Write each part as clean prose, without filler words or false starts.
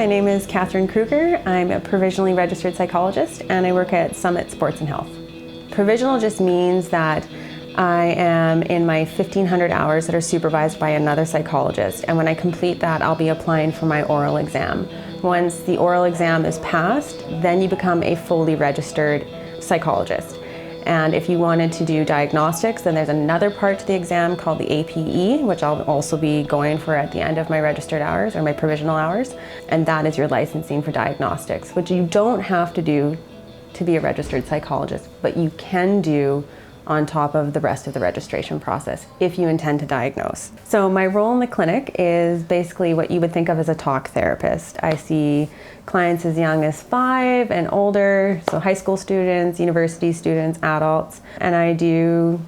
my name is Kroeger. I'm a provisionally registered psychologist and I work at Summit Sports and Health. Provisional just means that I am in my 1,500 hours that are supervised by another psychologist, and when I complete that, I'll be applying for my oral exam. Once the oral exam is passed, then you become a fully registered psychologist. And if you wanted to do diagnostics, then there's another part to the exam called the APE, which I'll also be going for at the end of my registered hours or my provisional hours. And that is your licensing for diagnostics, which you don't have to do to be a registered psychologist, but you can do on top of the rest of the registration process if you intend to diagnose. So my role in the clinic is basically what you would think of as a talk therapist. I see clients as young as 5 and older, so high school students, university students, adults, and I do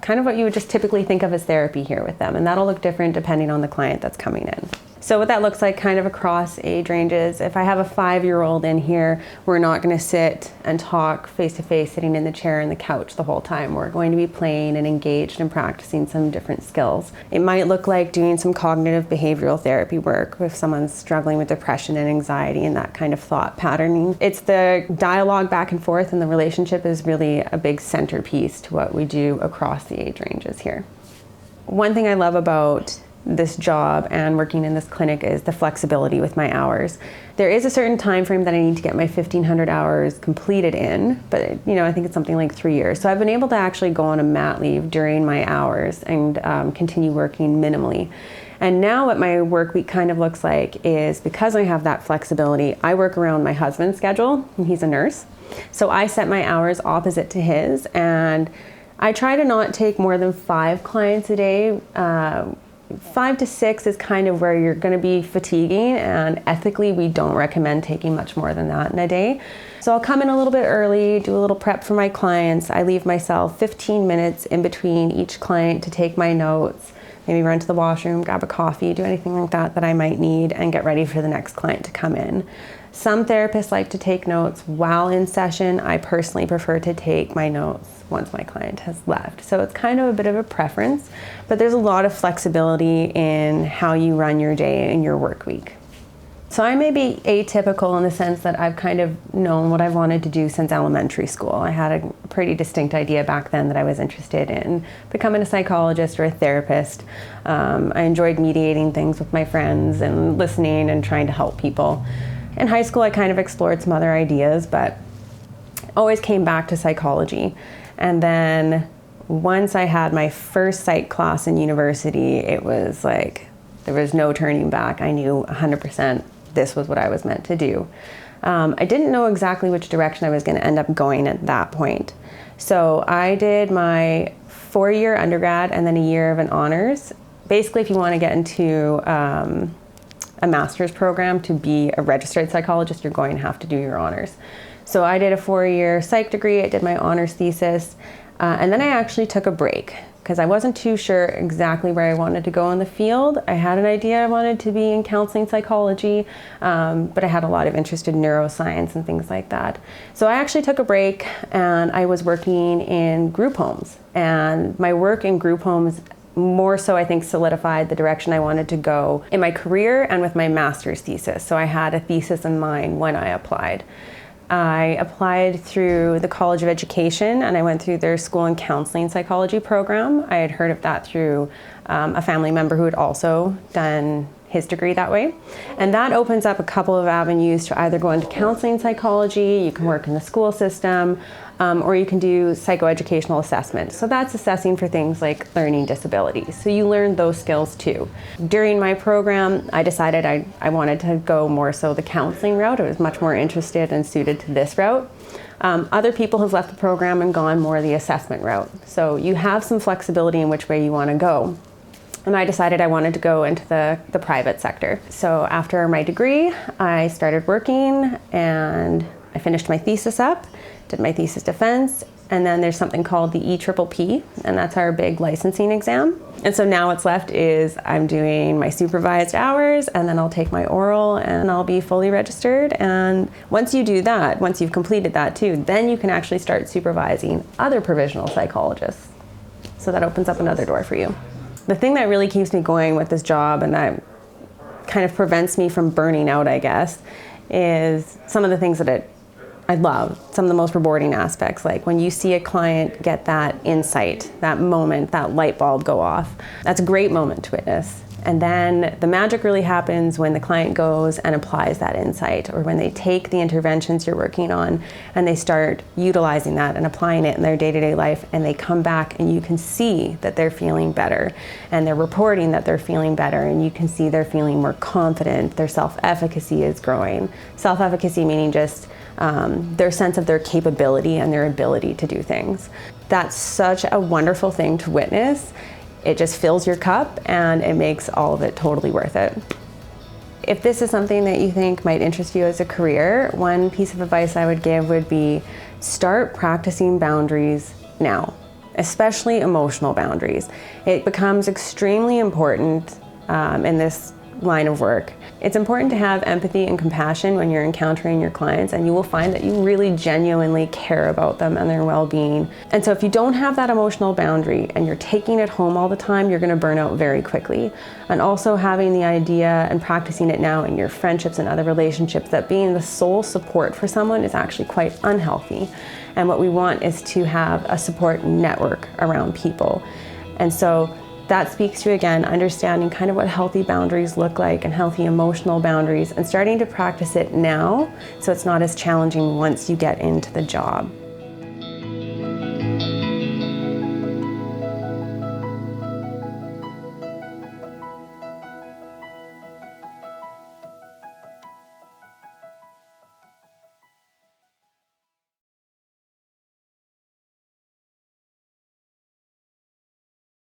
kind of what you would just typically think of as therapy here with them, and that'll look different depending on the client that's coming in. So what that looks like kind of across age ranges, if I have a 5-year-old in here, we're not going to sit and talk face-to-face sitting in the chair and the couch the whole time. We're going to be playing and engaged and practicing some different skills. It might look like doing some cognitive behavioral therapy work if someone's struggling with depression and anxiety and that kind of thought patterning. It's the dialogue back and forth, and the relationship is really a big centerpiece to what we do across the age ranges here. One thing I love about this job and working in this clinic is the flexibility with my hours. There is a certain time frame that I need to get my 1,500 hours completed in, but I think it's something like 3 years. So I've been able to actually go on a mat leave during my hours and continue working minimally. And now what my work week kind of looks like is, because I have that flexibility, I work around my husband's schedule, and he's a nurse. So I set my hours opposite to his, and I try to not take more than 5 clients a day. 5 to 6 is kind of where you're going to be fatiguing, and ethically we don't recommend taking much more than that in a day. So I'll come in a little bit early, do a little prep for my clients. I leave myself 15 minutes in between each client to take my notes, maybe run to the washroom, grab a coffee, do anything like that I might need, and get ready for the next client to come in. Some therapists like to take notes while in session. I personally prefer to take my notes once my client has left. So it's kind of a bit of a preference, but there's a lot of flexibility in how you run your day and your work week. So I may be atypical in the sense that I've kind of known what I've wanted to do since elementary school. I had a pretty distinct idea back then that I was interested in becoming a psychologist or a therapist. I enjoyed mediating things with my friends and listening and trying to help people. In high school, I kind of explored some other ideas, but always came back to psychology. And then once I had my first psych class in university, it was like there was no turning back. I knew 100% this was what I was meant to do. I didn't know exactly which direction I was going to end up going at that point. So I did my 4-year undergrad and then a year of an honors. Basically, if you want to get into a master's program to be a registered psychologist, you're going to have to do your honors. So I did a 4-year psych degree, I did my honors thesis, and then I actually took a break because I wasn't too sure exactly where I wanted to go in the field. I had an idea I wanted to be in counseling psychology, but I had a lot of interest in neuroscience and things like that. So I actually took a break and I was working in group homes, and my work in group homes more so I think solidified the direction I wanted to go in my career and with my master's thesis. So I had a thesis in mind when I applied. I applied through the College of Education and I went through their school and counseling psychology program. I had heard of that through a family member who had also done his degree that way. And that opens up a couple of avenues to either go into counseling psychology, you can work in the school system, or you can do psychoeducational assessment. So that's assessing for things like learning disabilities. So you learn those skills too. During my program, I decided I wanted to go more so the counseling route. I was much more interested and suited to this route. Other people have left the program and gone more the assessment route. So you have some flexibility in which way you want to go. And I decided I wanted to go into the private sector. So after my degree, I started working and I finished my thesis up, did my thesis defense, and then there's something called the EPPP, and that's our big licensing exam. And so now what's left is I'm doing my supervised hours, and then I'll take my oral, and I'll be fully registered. And once you do that, once you've completed that too, then you can actually start supervising other provisional psychologists. So that opens up another door for you. The thing that really keeps me going with this job and that kind of prevents me from burning out, I guess, is some of the things that I love, some of the most rewarding aspects, like when you see a client get that insight, that moment, that light bulb go off. That's a great moment to witness. And then the magic really happens when the client goes and applies that insight, or when they take the interventions you're working on and they start utilizing that and applying it in their day-to-day life, and they come back and you can see that they're feeling better, and they're reporting that they're feeling better, and you can see they're feeling more confident, their self-efficacy is growing. Self-efficacy meaning just their sense of their capability and their ability to do things. That's such a wonderful thing to witness. It just fills your cup and it makes all of it totally worth it. If this is something that you think might interest you as a career, one piece of advice I would give would be start practicing boundaries now, especially emotional boundaries. It becomes extremely important in this line of work. It's important to have empathy and compassion when you're encountering your clients, and you will find that you really genuinely care about them and their well-being. And so if you don't have that emotional boundary and you're taking it home all the time, you're going to burn out very quickly. And also having the idea and practicing it now in your friendships and other relationships, that being the sole support for someone is actually quite unhealthy. And what we want is to have a support network around people. And so that speaks to, again, understanding kind of what healthy boundaries look like and healthy emotional boundaries, and starting to practice it now so it's not as challenging once you get into the job.